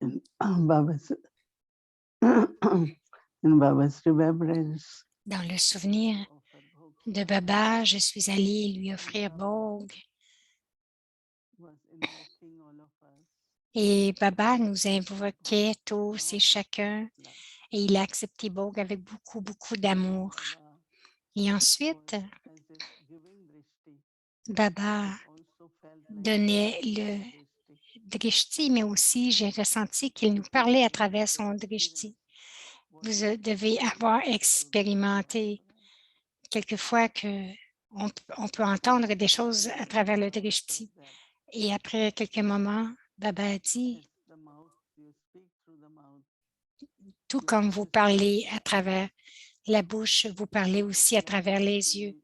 in Baba's in Baba's remembrance Dans le souvenir de Baba, je suis allée lui offrir Bhog was invoking all of us et Baba nous invoquait tous et chacun et il a accepté Bhog avec beaucoup, beaucoup d'amour. Baba Et ensuite, as if giving drishti. Baba Also felt like donnait le drishti. drishti, mais aussi j'ai ressenti qu'il nous parlait à travers son drishti. Vous devez avoir expérimenté quelquefois que on peut entendre des choses à travers le drishti. Et après quelques moments, Baba a dit, As the mouth, you speak through the mouth. tout comme vous parlez à travers la bouche, vous parlez aussi à travers les yeux.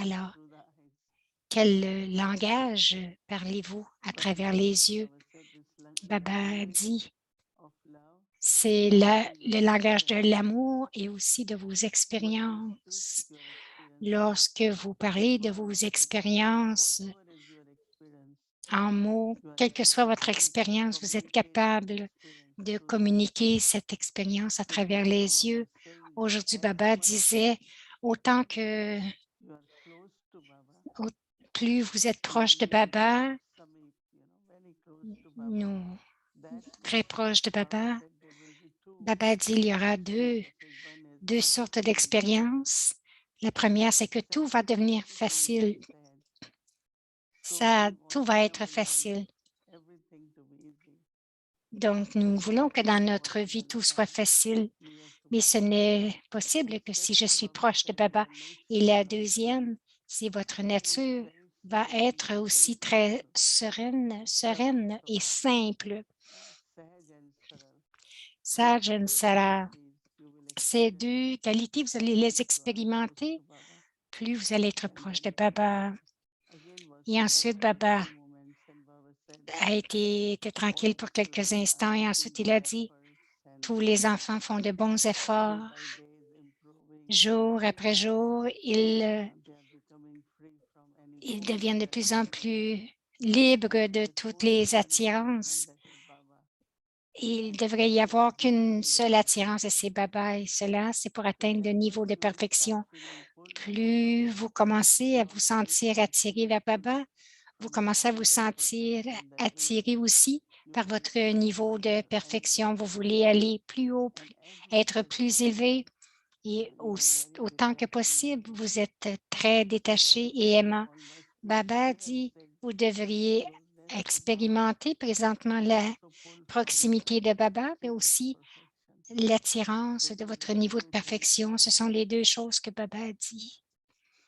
Alors, Through the eyes. quel langage parlez-vous à travers les yeux? Baba said this Baba a language dit, of love c'est le langage de l'amour et aussi de vos when you expériences. speak your experience, Lorsque vous parlez de vos expériences whatever is your experience, en mots, you are quelle que able soit to votre expérience, vous êtes communicate that capable experience de through the eyes. communiquer cette expérience à travers Today les Baba yeux. was saying that Aujourd'hui, as Baba much disait, autant que you are close to Baba, au- plus vous êtes when proche de we Baba, summit, very close to Baba, nous, that très moment, proche de Baba Baba, said there will be two Baba dit il y aura experiences. One is deux sortes everything will be easy. d'expériences. La première, c'est que tout va devenir Everything will facile. be said. So we Tout want va in être our life facile. everything to be easy. Donc, nous voulons que dans notre vie, tout soit facile, Near to mais ce Baba. n'est possible que si je Second, suis Baba proche de said Baba. your Et nature la will also deuxième, si votre be nature very va serene être and very aussi très simple. sereine et simple. Sahaj and Saral. These Sajan two Sara, qualities you will ces experience deux qualités, vous allez as les you are close expérimenter, to Baba. plus vous allez être And proche de then Baba. again was Et ensuite, silent for Baba few moments and Baba said était tranquille all pour quelques children are instants et making ensuite il good a dit, efforts and tous les enfants font de bons day efforts. by day is improving Jour après jour, they are becoming free from any ils forms deviennent of de plus en attraction. plus libres And de there is toutes only les one attirances. and that is Baba. Il devrait y avoir qu'une Gradually seule when attirance et c'est Baba. Et cela, c'est pour atteindre le as niveau much de you will start perfection. feeling pulled from Plus Baba, vous commencez à your vous faith sentir will attiré vers increase Baba, vous from the commencez à vous point of sentir perfection that will attiré aussi you par will votre aim niveau at de the perfection. Vous highest voulez aller plus haut, and as you être get plus closer to élevé Baba et you are very autant que detached and possible, loving. vous êtes très So détaché Baba et said you aimant. almost Baba dit, experiencing vous devriez closeness to Baba expérimenter présentement and la also pulled from Baba proximité de Baba, mais to your aussi perfection. l'attirance This de is votre what niveau de you told perfection. Baba. Ce sont les deux choses que Baba a dit.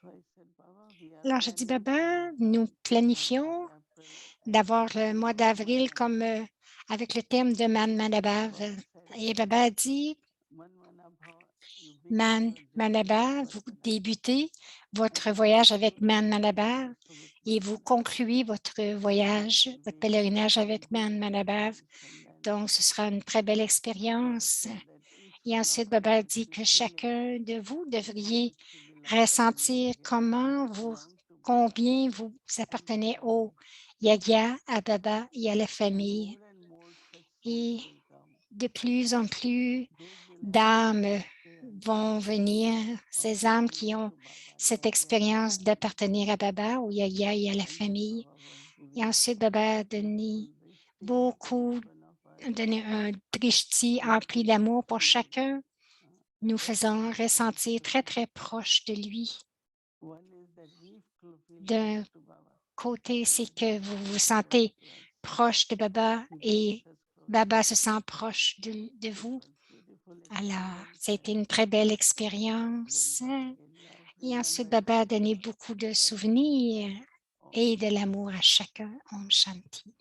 So I said, Baba, we are Alors, je dis, planning to Baba, have nous the month of planifions April as d'avoir the le theme mois of Man d'avril comme Manabhav. avec le thème de Man Manabhav. Baba said, Et Baba a dit, Man Manabhav, you begin Man your journey with Manabhav, vous personality débutez and votre you voyage avec conclude your Man journey Manabhav also with et Man vous Manabhav. concluez votre So it voyage, will votre be pèlerinage a avec good Man Manabhav. experience. And then Donc, ce sera une très belle Baba expérience. said that each Et one of ensuite, you Baba should dit be que feeling chacun de vous how devriez it should be like when you ressentir comment vous, belong to Baba combien vous and the appartenez au family. Yaya, à Baba et à la And famille. more such souls Et will come. de plus en plus Those will have that d'âmes experience vont venir, of ces âmes qui belonging ont to Baba, cette Yaya and expérience family. d'appartenir à Baba, au Yaya et à la And then famille. Baba was Et giving ensuite, Baba a beautiful donné drishti to each beaucoup, one of us, donné un drishti empli making us d'amour pour feel chacun, nous very, faisant very close ressentir to très, Baba. très proche de lui. One is that we feel close D'un to Baba, côté, and c'est Baba que vous feels vous close sentez to us. proche de Baba He brings et us close to Baba se Baba. sent proche de It vous. was beautiful Alors, experience, ça a été and une très belle then expérience. Baba in love Et ensuite, remembered Baba a donné children beaucoup de and said, souvenirs Om et de Shanti. l'amour à chacun. Om Shanti.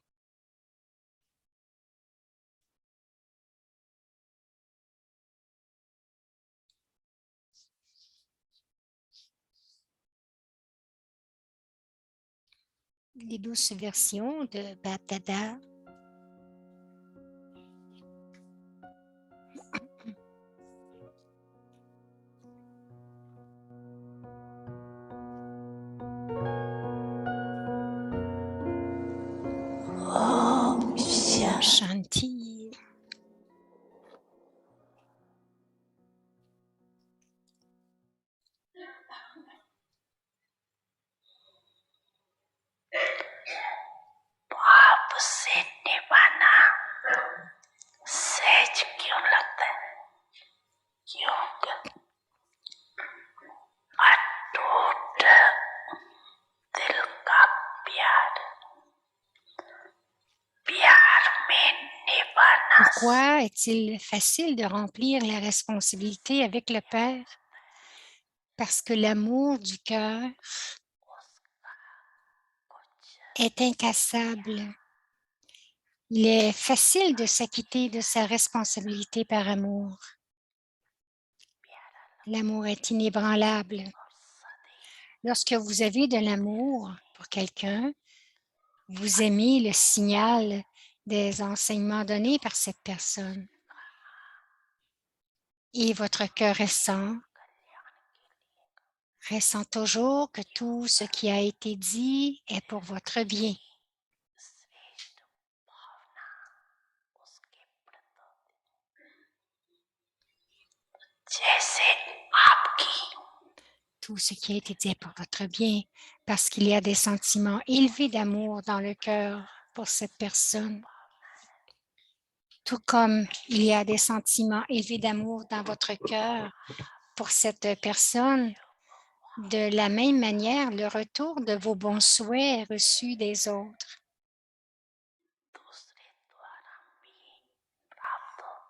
Les douces versions de Bapdada. Om Om Shanti. Pourquoi est-il facile de remplir la responsabilité avec le Père? Parce que l'amour du cœur est incassable. Il est facile de s'acquitter de sa responsabilité par amour. L'amour est inébranlable. Lorsque vous avez de l'amour pour quelqu'un, vous aimez le signal des enseignements donnés par cette personne. Et votre cœur ressent toujours que tout ce qui a été dit est pour votre bien. Tout ce qui a été dit est pour votre bien, parce qu'il y a des sentiments élevés d'amour dans le cœur pour cette personne. Tout comme il y a des sentiments élevés d'amour dans votre cœur pour cette personne, de la même manière, le retour de vos bons souhaits est reçu des autres.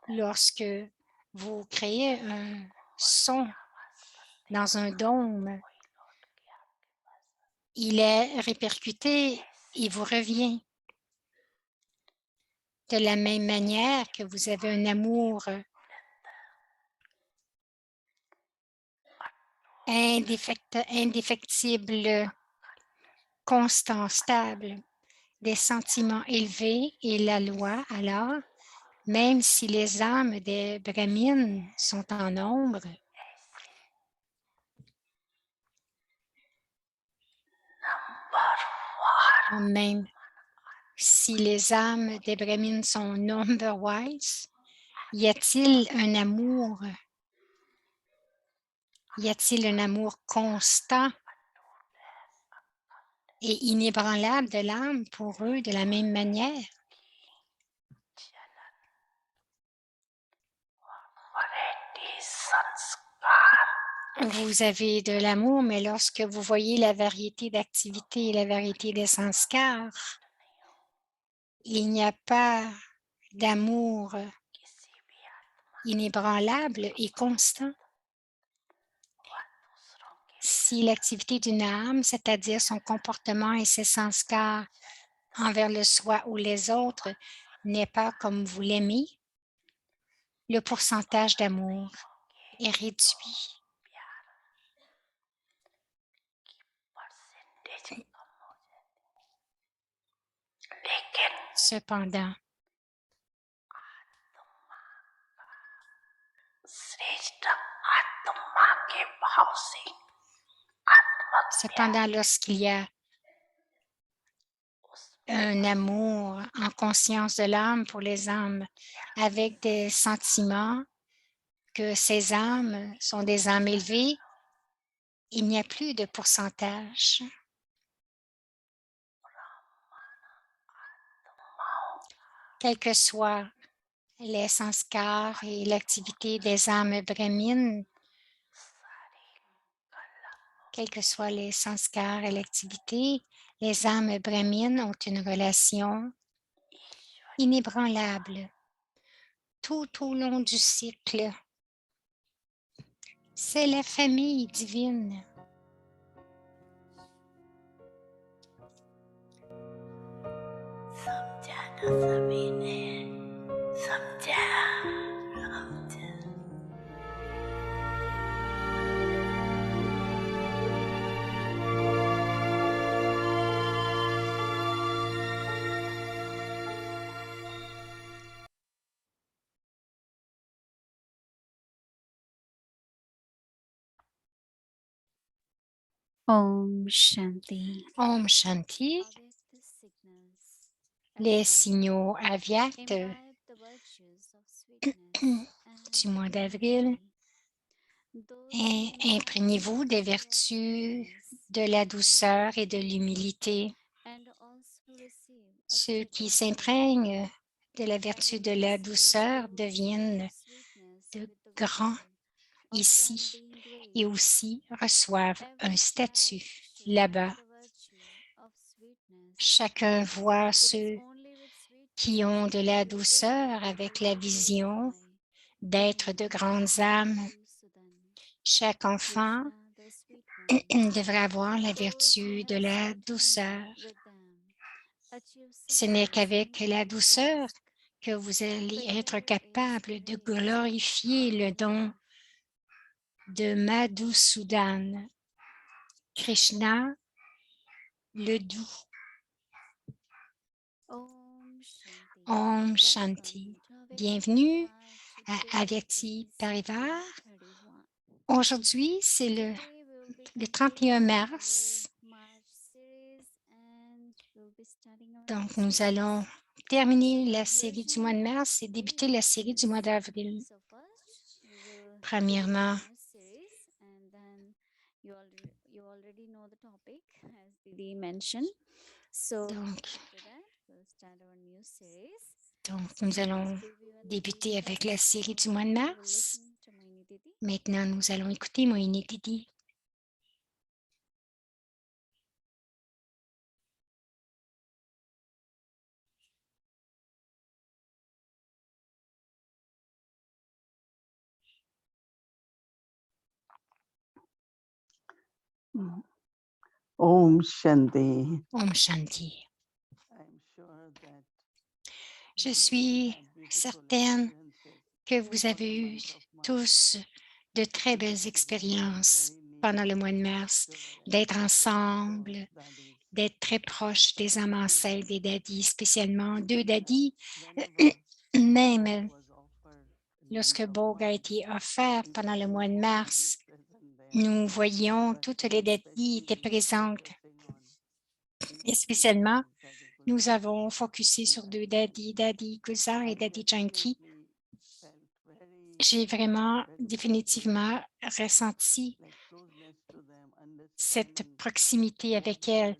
Lorsque vous créez un son dans un dôme, il est répercuté et vous revient. De la même manière que vous avez un amour indéfectible, constant, stable, des sentiments élevés et la loi, alors, même si les âmes des brahmines sont en nombre, même si les âmes des brahmines sont number-wise, y a-t-il un amour constant et inébranlable de l'âme pour eux de la même manière? Vous avez de l'amour, mais lorsque vous voyez la variété d'activités et la variété des sanskars, il n'y a pas d'amour inébranlable et constant. Si l'activité d'une âme, c'est-à-dire son comportement et ses sanskars envers le soi ou les autres, n'est pas comme vous l'aimez, le pourcentage d'amour est réduit. Cependant, lorsqu'il y a un amour en conscience de l'âme pour les âmes, avec des sentiments que ces âmes sont des âmes élevées, il n'y a plus de pourcentage. Quels que soient les sanskars et l'activité des âmes brahmines, quels que soient les sanskars et l'activité, les âmes brahmines ont une relation inébranlable tout au long du cycle. C'est la famille divine. Om Shanti. Om Shanti. Les signaux aviates du mois d'avril. Imprégnez-vous des vertus de la douceur et de l'humilité. Ceux qui s'imprègnent de la vertu de la douceur deviennent de grands ici et aussi reçoivent un statut là-bas. Chacun voit ceux qui ont de la douceur avec la vision d'être de grandes âmes. Chaque enfant devrait avoir la vertu de la douceur. Ce n'est qu'avec la douceur que vous allez être capable de glorifier le don de Madhusudan. Krishna, le doux. Om Shanti. Bienvenue à Avyakti Parivar. Aujourd'hui, c'est le 31 mars. Donc, nous allons terminer la série du mois de mars et débuter la série du mois d'avril. Premièrement, donc, nous allons débuter avec la série du mois de mars. Maintenant, nous allons écouter Mohini Didi. Om Shanti. Om Shanti. Je suis certaine que vous avez eu tous de très belles expériences pendant le mois de mars, d'être ensemble, d'être très proches des âmes ancêtres, des daddies, spécialement 2 daddies. Même lorsque Bog a été offert pendant le mois de mars, nous voyions toutes les daddies étaient présentes. Et spécialement, nous avons focusé sur 2 daddies, Daddy Guzar et Daddy Janki. J'ai vraiment définitivement ressenti cette proximité avec elle,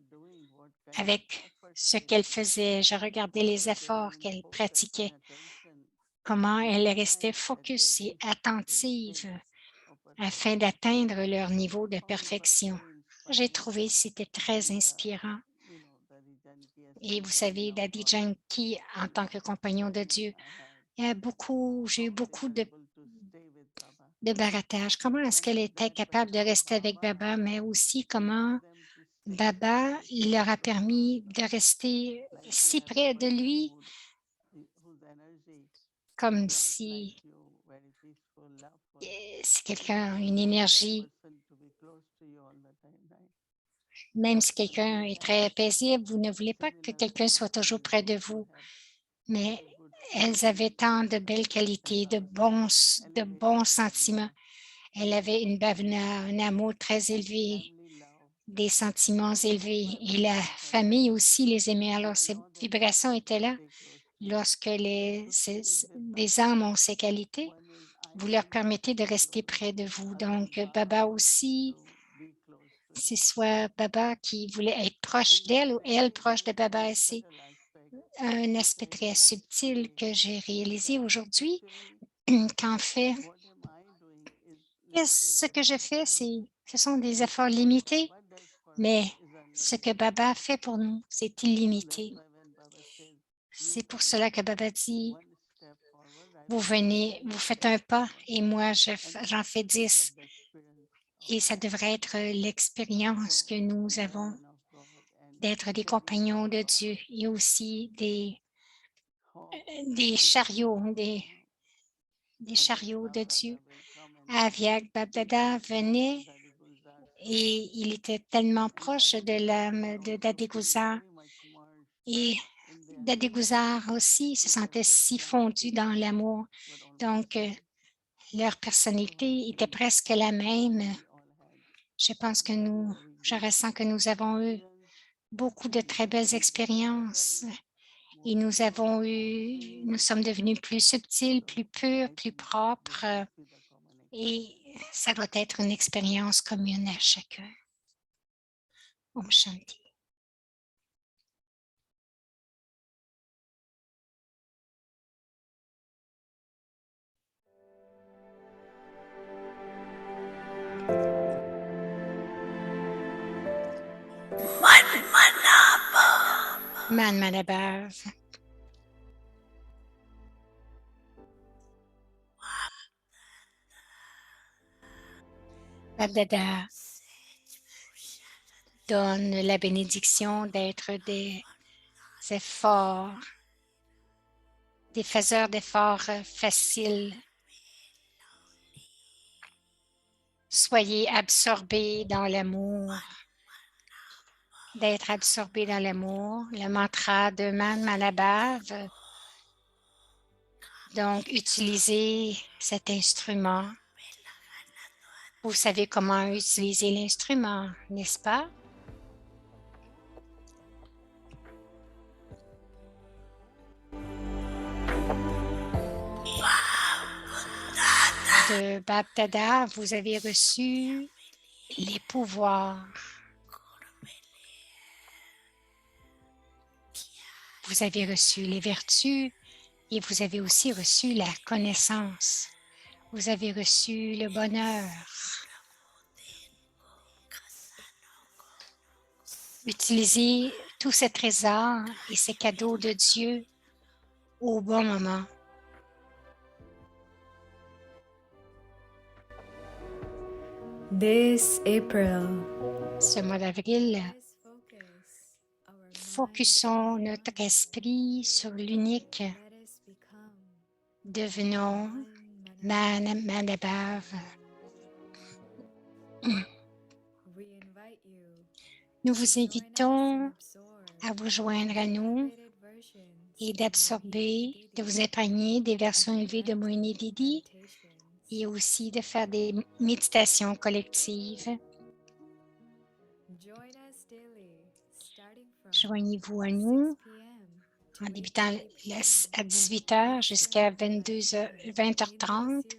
avec ce qu'elle faisait. Je regardais les efforts qu'elle pratiquait, comment elle restait focus et attentive afin d'atteindre leur niveau de perfection. J'ai trouvé que c'était très inspirant. Et vous savez, Daddy Janki, en tant que compagnon de Dieu, j'ai eu beaucoup de baratage. Comment est-ce qu'elle était capable de rester avec Baba, mais aussi comment Baba leur a permis de rester si près de lui, comme si quelqu'un a une énergie, même si quelqu'un est très paisible, vous ne voulez pas que quelqu'un soit toujours près de vous, mais elles avaient tant de belles qualités, de bons sentiments. Elle avait une bhavana, un amour très élevé, des sentiments élevés et la famille aussi les aimait. Alors, ces vibrations étaient là. Lorsque des âmes ont ces qualités, vous leur permettez de rester près de vous. Donc, Baba aussi, c'est soit Baba qui voulait être proche d'elle ou elle proche de Baba. C'est un aspect très subtil que j'ai réalisé aujourd'hui, qu'en fait, ce que je fais, ce sont des efforts limités, mais ce que Baba fait pour nous, c'est illimité. C'est pour cela que Baba dit, vous venez, vous faites un pas et moi, j'en fais 10. Et ça devrait être l'expérience que nous avons d'être des compagnons de Dieu et aussi des chariots, des chariots de Dieu. Avyak Babdada venait et il était tellement proche de l'âme de Dadeguzar. Et Dadeguzar aussi se sentait si fondu dans l'amour. Donc, leur personnalité était presque la même. Je pense que je ressens que nous avons eu beaucoup de très belles expériences et nous sommes devenus plus subtils, plus purs, plus propres et ça doit être une expérience commune à chacun. Om Shanti. Man Manabav. Babdada donne la bénédiction d'être des efforts, des faiseurs d'efforts faciles. Soyez absorbés dans l'amour, d'être absorbés dans l'amour. Le mantra de Man Manabav. Donc, utilisez cet instrument. Vous savez comment utiliser l'instrument, n'est-ce pas? De Babdada, vous avez reçu les pouvoirs. Vous avez reçu les vertus et vous avez aussi reçu la connaissance. Vous avez reçu le bonheur. Utilisez tous ces trésors et ces cadeaux de Dieu au bon moment. This April, Ce mois d'avril, focusons notre esprit sur l'unique. Devenons Man Manabav. Nous vous invitons à vous joindre à nous et d'absorber, de vous imprégner des versions élevées de Mohini Didi et aussi de faire des méditations collectives. Joignez-vous à nous en débutant à 18h jusqu'à 20h30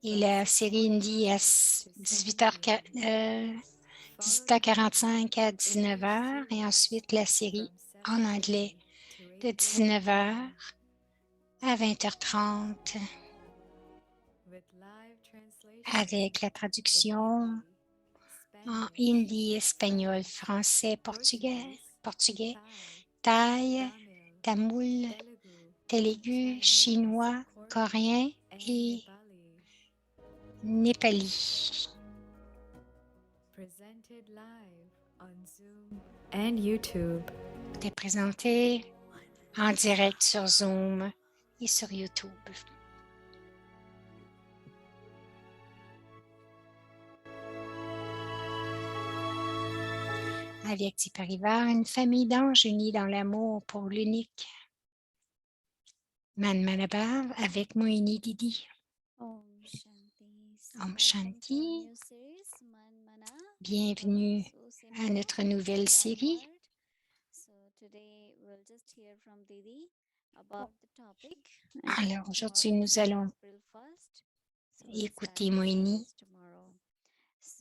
et la série Indie à 18h45 à 19h et ensuite la série en anglais de 19h à 20h30 avec la traduction en hindi, espagnol, français, portugais, thaï, tamoul, télugu, chinois, coréen et népali. and YouTube. C'est présenté en direct sur Zoom et sur YouTube. Avyakti Parivar, une famille d'anges unis dans l'amour pour l'unique. Man Manabav avec Mohini Didi. Om Shanti. Bienvenue à notre nouvelle série. Alors aujourd'hui, nous allons écouter Mohini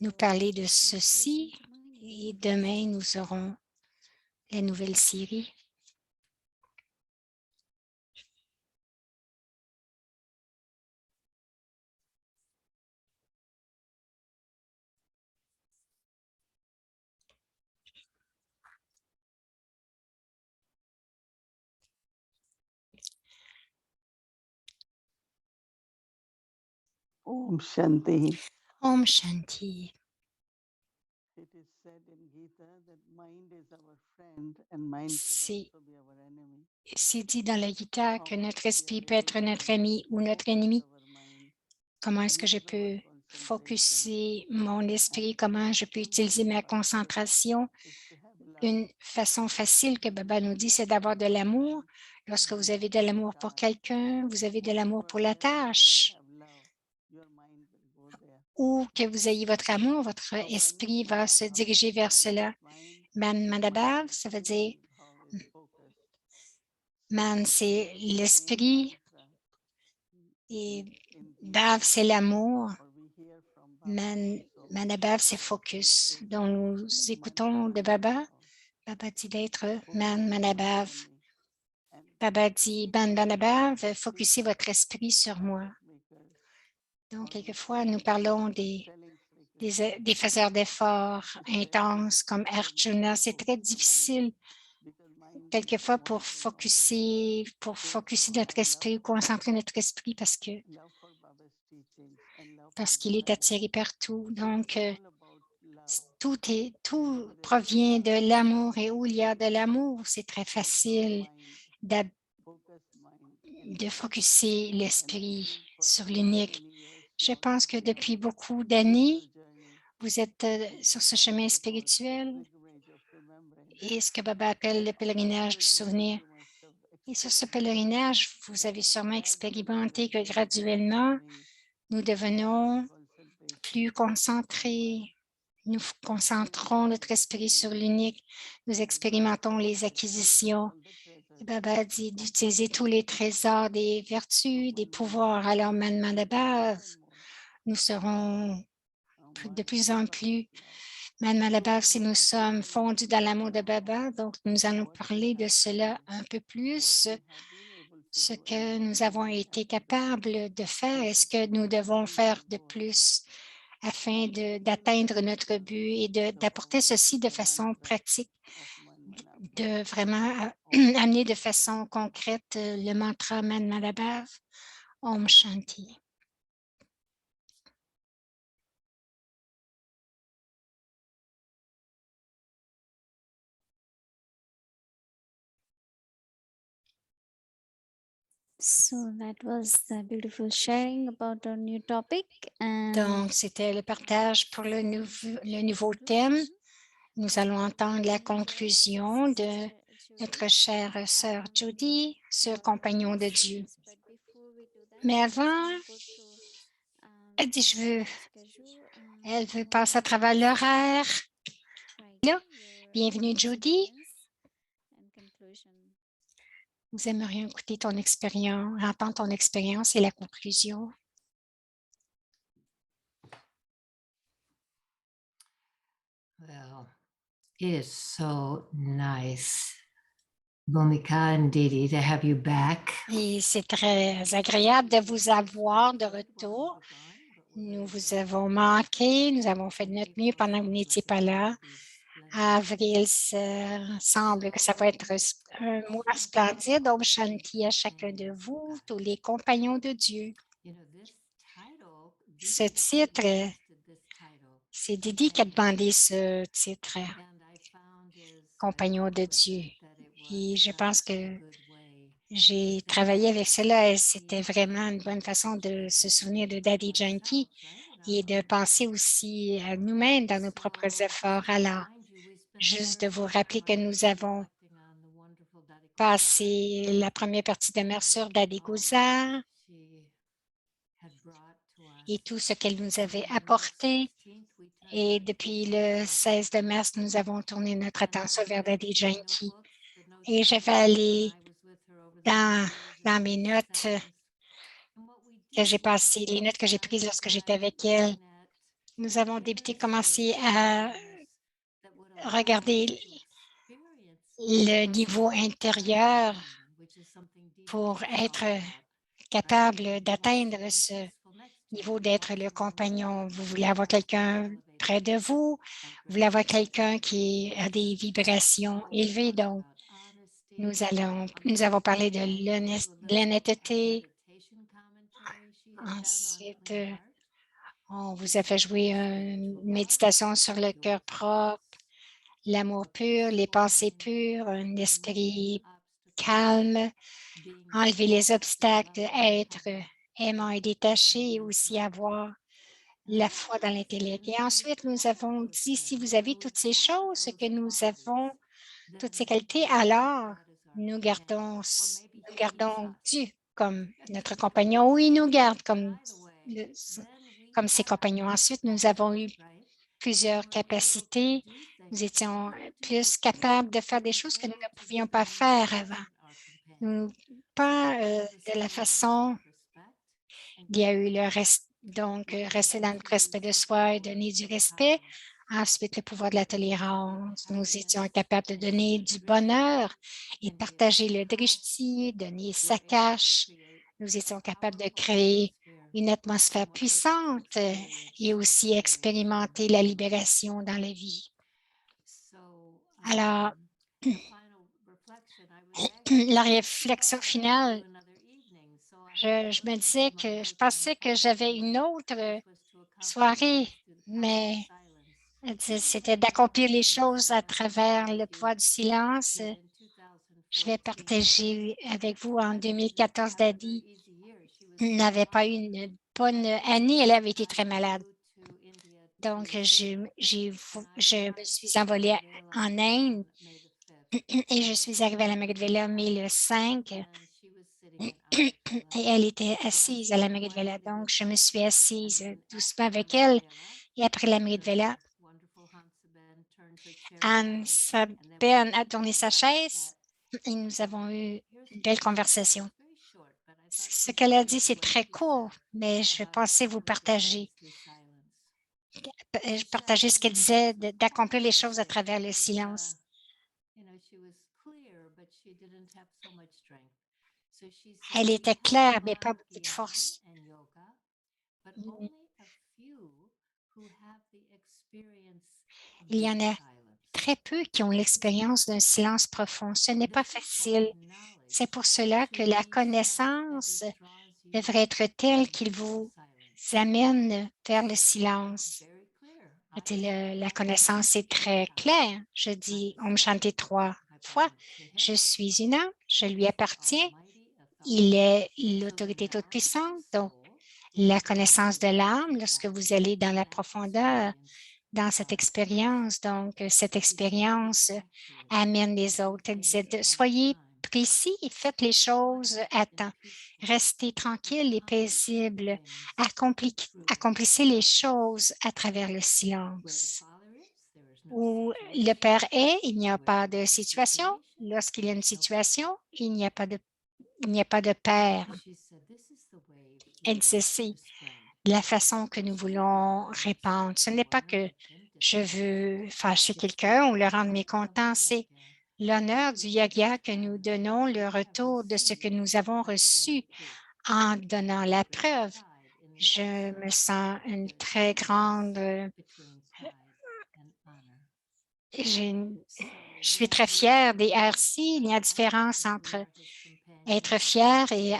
nous parler de ceci et demain, nous aurons la nouvelle série. Om Shanti. Om Shanti. It is said in Gita that mind is our friend and mind should also be our enemy. C'est dit dans la Gita que notre esprit peut être notre ami ou notre ennemi. Comment est-ce que je peux focuser mon esprit? Comment je peux utiliser ma concentration? Une façon facile que Baba nous dit, c'est d'avoir de l'amour. Lorsque vous avez de l'amour pour quelqu'un, vous avez de l'amour pour la tâche. Ou que vous ayez votre amour, votre esprit va se diriger vers cela. Man Manabav, ça veut dire Man, c'est l'esprit et Bav, c'est l'amour. Manabav, c'est focus. Donc, nous écoutons de Baba. Baba dit d'être Man Manabav. Baba dit Man Manabav, focussez votre esprit sur moi. Donc, quelquefois, nous parlons des faiseurs d'efforts intenses comme Arjuna. C'est très difficile quelquefois pour focuser notre esprit, concentrer notre esprit parce qu'il est attiré partout. Donc, tout provient de l'amour et où il y a de l'amour, c'est très facile de focuser l'esprit sur l'unique. Je pense que depuis beaucoup d'années, vous êtes sur ce chemin spirituel et ce que Baba appelle le pèlerinage du souvenir. Et sur ce pèlerinage, vous avez sûrement expérimenté que graduellement, nous devenons plus concentrés. Nous concentrons notre esprit sur l'unique. Nous expérimentons les acquisitions. Baba dit d'utiliser tous les trésors des vertus, des pouvoirs. Alors, maintenant, de base, nous serons de plus en plus. Maintenant, à la base, si nous sommes fondus dans l'amour de Baba, donc nous allons parler de cela un peu plus. Ce que nous avons été capables de faire et ce que nous devons faire de plus afin d'atteindre notre but et d'apporter ceci de façon pratique, de vraiment amener de façon concrète le mantra Manmadabav, Om Shanti. So that was the beautiful sharing about our new topic. And Donc, c'était le partage pour le nouveau thème. Nous allons entendre la conclusion de notre chère sœur Judy sur Compagnon de Dieu. Mais avant, elle dit, elle veut passer à travers l'horaire. Là, bienvenue Judy. Nous aimerions écouter ton expérience, entendre ton expérience et la conclusion. Well, it is so nice, Bhumika and Didi, to have you back. Et c'est très agréable de vous avoir de retour. Nous vous avons manqué, nous avons fait de notre mieux pendant que vous n'étiez pas là. Avril, semble que ça va être un mois splendide. Om Shanti à chacun de vous, tous les compagnons de Dieu. Ce titre, c'est Didi qui a demandé ce titre, Compagnon de Dieu. Et je pense que j'ai travaillé avec cela et c'était vraiment une bonne façon de se souvenir de Daddy Yankee et de penser aussi à nous-mêmes dans nos propres efforts. Alors, juste de vous rappeler que nous avons passé la première partie de mer sur Daddy Gouza et tout ce qu'elle nous avait apporté. Et depuis le 16 de mars, nous avons tourné notre attention vers Daddy Yankee. Et je vais aller dans mes notes que j'ai passées, les notes que j'ai prises lorsque j'étais avec elle. Nous avons commencé à regarder le niveau intérieur pour être capable d'atteindre ce niveau d'être le compagnon. Vous voulez avoir quelqu'un près de vous, vous voulez avoir quelqu'un qui a des vibrations élevées. Donc, nous avons parlé de l'honnêteté. Ensuite, on vous a fait jouer une méditation sur le cœur propre, l'amour pur, les pensées pures, un esprit calme, enlever les obstacles, être aimant et détaché et aussi avoir la foi dans l'intellect. Et ensuite, nous avons dit, si vous avez toutes ces choses, que nous avons toutes ces qualités, alors nous gardons Dieu comme notre compagnon. Oui, il nous garde comme ses compagnons. Ensuite, nous avons eu plusieurs capacités. Nous étions plus capables de faire des choses que nous ne pouvions pas faire avant. Pas de la façon, il y a eu le reste, donc rester dans le respect de soi et donner du respect. Ensuite, le pouvoir de la tolérance. Nous étions capables de donner du bonheur et partager le drishti, donner sa cache. Nous étions capables de créer une atmosphère puissante et aussi expérimenter la libération dans la vie. Alors, la réflexion finale, je me disais que je pensais que j'avais une autre soirée, mais c'était d'accomplir les choses à travers le pouvoir du silence. Je vais partager avec vous en 2014, Daddy n'avait pas eu une bonne année. Elle avait été très malade. Donc, je me suis envolée en Inde et je suis arrivée à la mairie de Vela le 5 et elle était assise à la mairie de Vela. Donc, je me suis assise doucement avec elle et après la mairie de Vela, Anne Ben a tourné sa chaise et nous avons eu une belle conversation. Ce qu'elle a dit, c'est très court, mais je pensais vous partager ce qu'elle disait d'accomplir les choses à travers le silence. Elle était claire, mais pas beaucoup de force. Il y en a très peu qui ont l'expérience d'un silence profond. Ce n'est pas facile. C'est pour cela que la connaissance devrait être telle qu'il vous amène vers le silence. La connaissance est très claire. Je dis Om Shanti 3 fois. Je suis une âme, je lui appartiens. Il est l'autorité toute puissante. Donc, la connaissance de l'âme, lorsque vous allez dans la profondeur, dans cette expérience, donc cette expérience amène les autres. Elle disait, soyez précis et faites les choses à temps. Restez tranquille et paisible. Accomplissez les choses à travers le silence. Où le Père est, il n'y a pas de situation. Lorsqu'il y a une situation, il n'y a pas de Père. Elle disait, c'est la façon que nous voulons répandre. Ce n'est pas que je veux fâcher quelqu'un ou le rendre mécontent, c'est l'honneur du yoga que nous donnons, le retour de ce que nous avons reçu en donnant la preuve. Je me sens une très grande... je suis très fière des RC. Il y a différence entre être fier et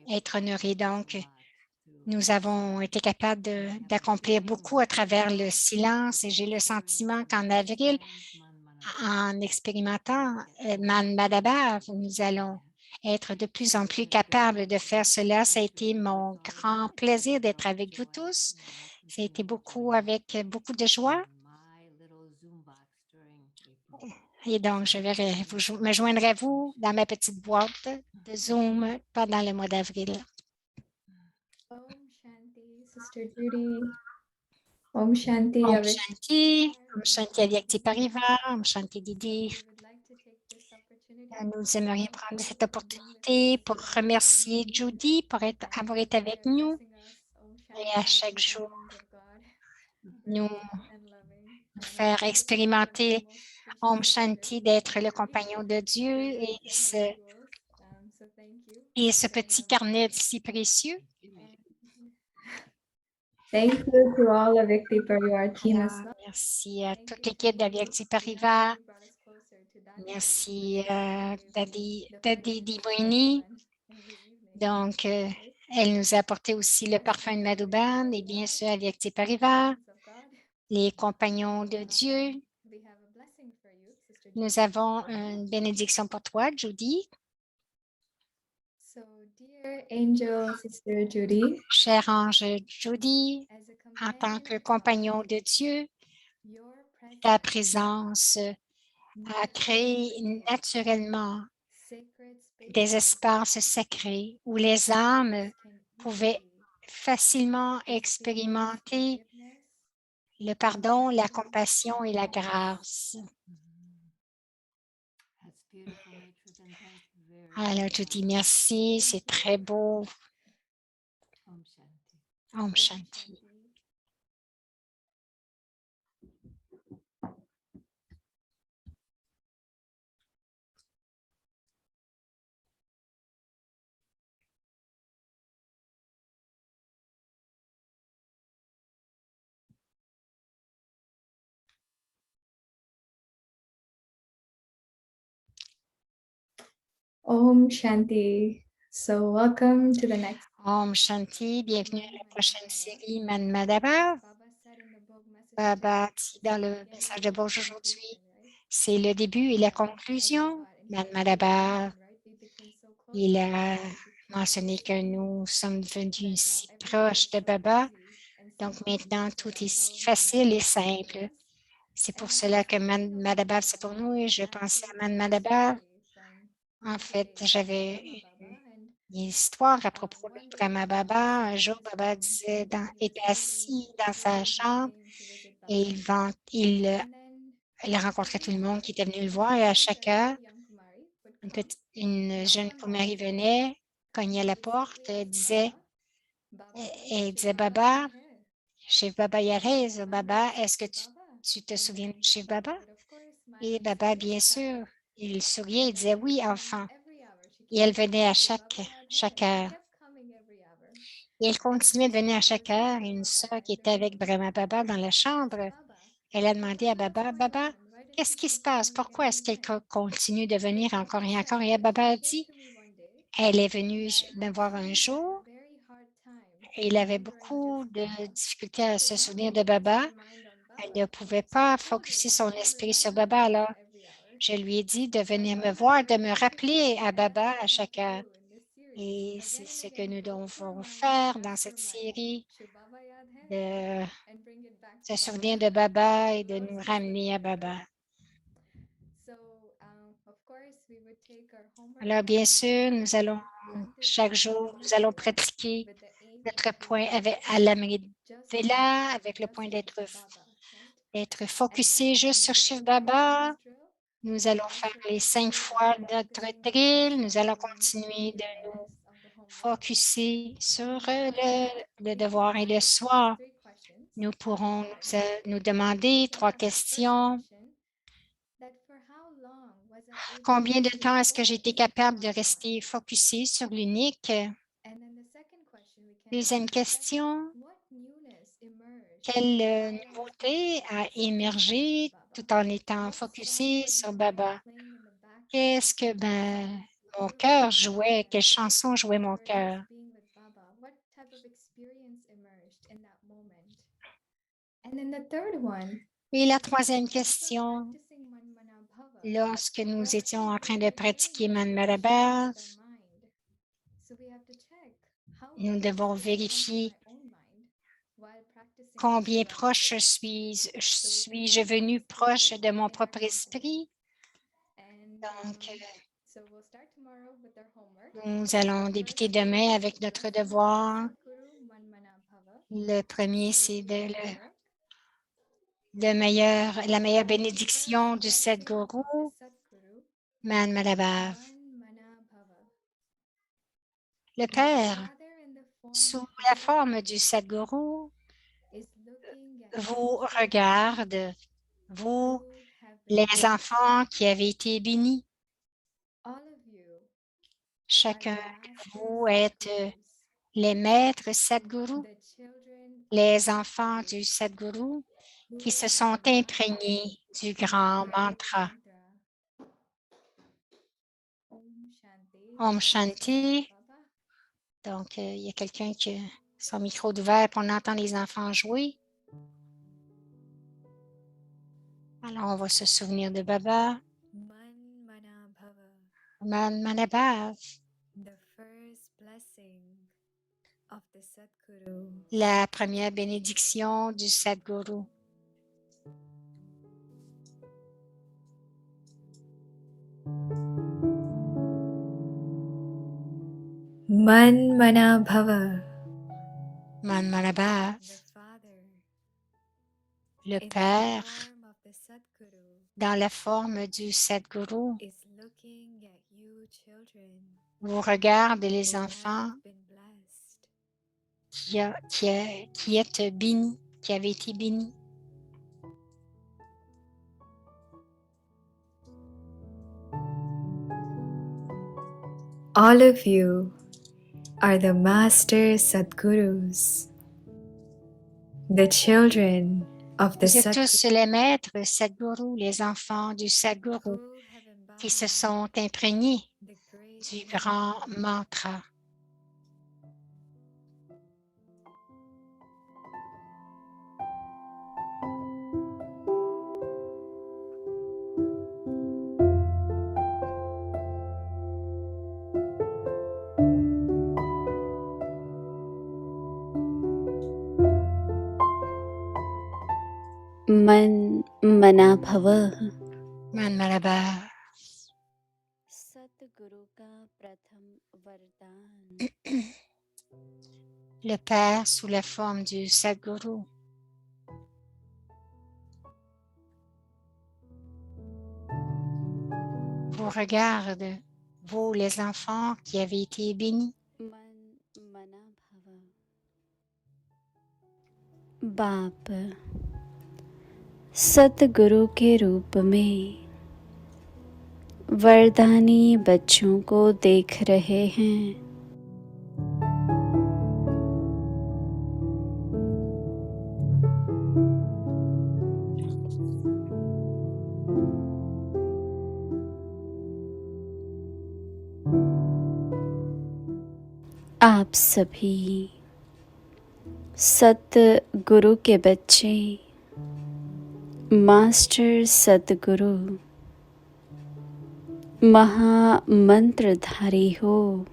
être honoré. Donc, nous avons été capables d'accomplir beaucoup à travers le silence et j'ai le sentiment qu'en avril, en expérimentant Man Madhabav, nous allons être de plus en plus capables de faire cela. Ça a été mon grand plaisir d'être avec vous tous. Ça a été avec beaucoup de joie. Et donc, me joindrai à vous dans ma petite boîte de Zoom pendant le mois d'avril. Om Shanti, Sister Judy. Om Shanti. Om Shanti, Om Shanti Avyakti Parivar, Om Shanti Didi. Nous aimerions prendre cette opportunité pour remercier Judy pour avoir été avec nous et à chaque jour nous faire expérimenter Om Shanti d'être le compagnon de Dieu et ce petit carnet si précieux. Thank you to all Avyakti Parivar team as well. Merci à toute l'équipe d'Avyakti Parivar. Merci à Daddy Dibwini. Donc, elle nous a apporté aussi le parfum de Madhuban et bien sûr Avyakti Parivar, les compagnons de Dieu. Nous avons une bénédiction pour toi, Judy. So, dear angel, Sister Judy, Cher ange Judy, en tant que compagnon de Dieu, ta présence a créé naturellement des espaces sacrés où les âmes pouvaient facilement expérimenter le pardon, la compassion et la grâce. Alors, je dis merci, c'est très beau. Om Shanti. Om Shanti. So welcome to the next. Om Shanti, bienvenue à la prochaine série Manmadaba. Baba dit dans le message de Bauge aujourd'hui, c'est le début et la conclusion. Manmadaba, il a mentionné que nous sommes devenus si proches de Baba. Donc maintenant, tout est si facile et simple. C'est pour cela que Manmadaba, c'est pour nous et je pensais à Manmadaba. En fait, j'avais une histoire à propos de Brahma Baba. Un jour, Baba était assis dans sa chambre et il rencontrait tout le monde qui était venu le voir et à chaque heure, une jeune Kumari venait, cognait à la porte, elle disait Baba, Shiv Baba Yarez, Baba, est-ce que tu te souviens de Shiv Baba? Et Baba, bien sûr, il souriait et disait oui, enfant. Et elle venait à chaque heure. Et elle continuait de venir à chaque heure. Et une sœur qui était avec Brahma Baba dans la chambre, elle a demandé à Baba, Baba, qu'est-ce qui se passe? Pourquoi est-ce qu'elle continue de venir encore et encore? Et Baba a dit, elle est venue me voir un jour. Et il avait beaucoup de difficultés à se souvenir de Baba. Elle ne pouvait pas focuser son esprit sur Baba. Alors, je lui ai dit de venir me voir, de me rappeler à Baba à chaque heure. Et c'est ce que nous devons faire dans cette série, de se souvenir de Baba et de nous ramener à Baba. Alors, bien sûr, chaque jour, nous allons pratiquer notre point à l'Amrita avec le point d'être focusé juste sur Shiv Baba. Nous allons faire les 5 fois notre drill. Nous allons continuer de nous focuser sur le devoir et le soir. Nous pourrons nous demander 3 questions. Combien de temps est-ce que j'ai été capable de rester focusé sur l'unique? Deuxième question, quelle nouveauté a émergé tout en étant focusé sur Baba? Qu'est-ce que mon cœur jouait? Quelle chanson jouait mon cœur? Et la troisième question, lorsque nous étions en train de pratiquer Manmarabha, nous devons vérifier combien proche suis-je venu proche de mon propre esprit. Donc, nous allons débuter demain avec notre devoir. Le premier, c'est la meilleure bénédiction du Sadhguru, Manmarabha. Le Père, sous la forme du Sadhguru, vous regarde, vous, les enfants qui avez été bénis. Chacun de vous êtes les maîtres Sadhguru, les enfants du Sadhguru qui se sont imprégnés du grand mantra. Om Shanti. Donc, il y a quelqu'un qui a son micro ouvert et on entend les enfants jouer. Alors, on va se souvenir de Baba. Manmarabha. La première bénédiction du Sadhguru. Manmanabhava. Manmarabha. Le Père, dans la forme du Sadhguru, vous regarde les enfants qui êtes bénis, qui avaient été bénis. All of you are the master Sadgurus, the children of the Vous êtes tous Sadguru les maîtres Sadhguru, les enfants du Sadhguru qui se sont imprégnés du grand mantra. मन मना भवः। Man Malaba, सतगुरु का प्रथम वरदान। le Père sous la forme du Sadguru. Vous regarde, vous les enfants qui avez été bénis. मन मना भव। बाप सतगुरु के रूप में वरदानी बच्चों को देख रहे हैं। आप सभी सतगुरु के बच्चे मास्टर सतगुरु महामंत्रधारी हो।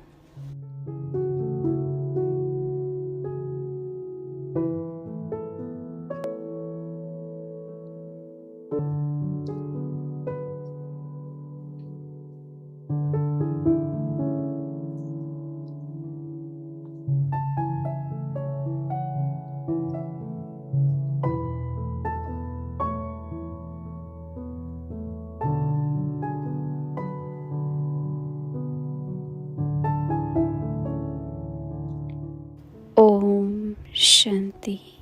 ओम शांति।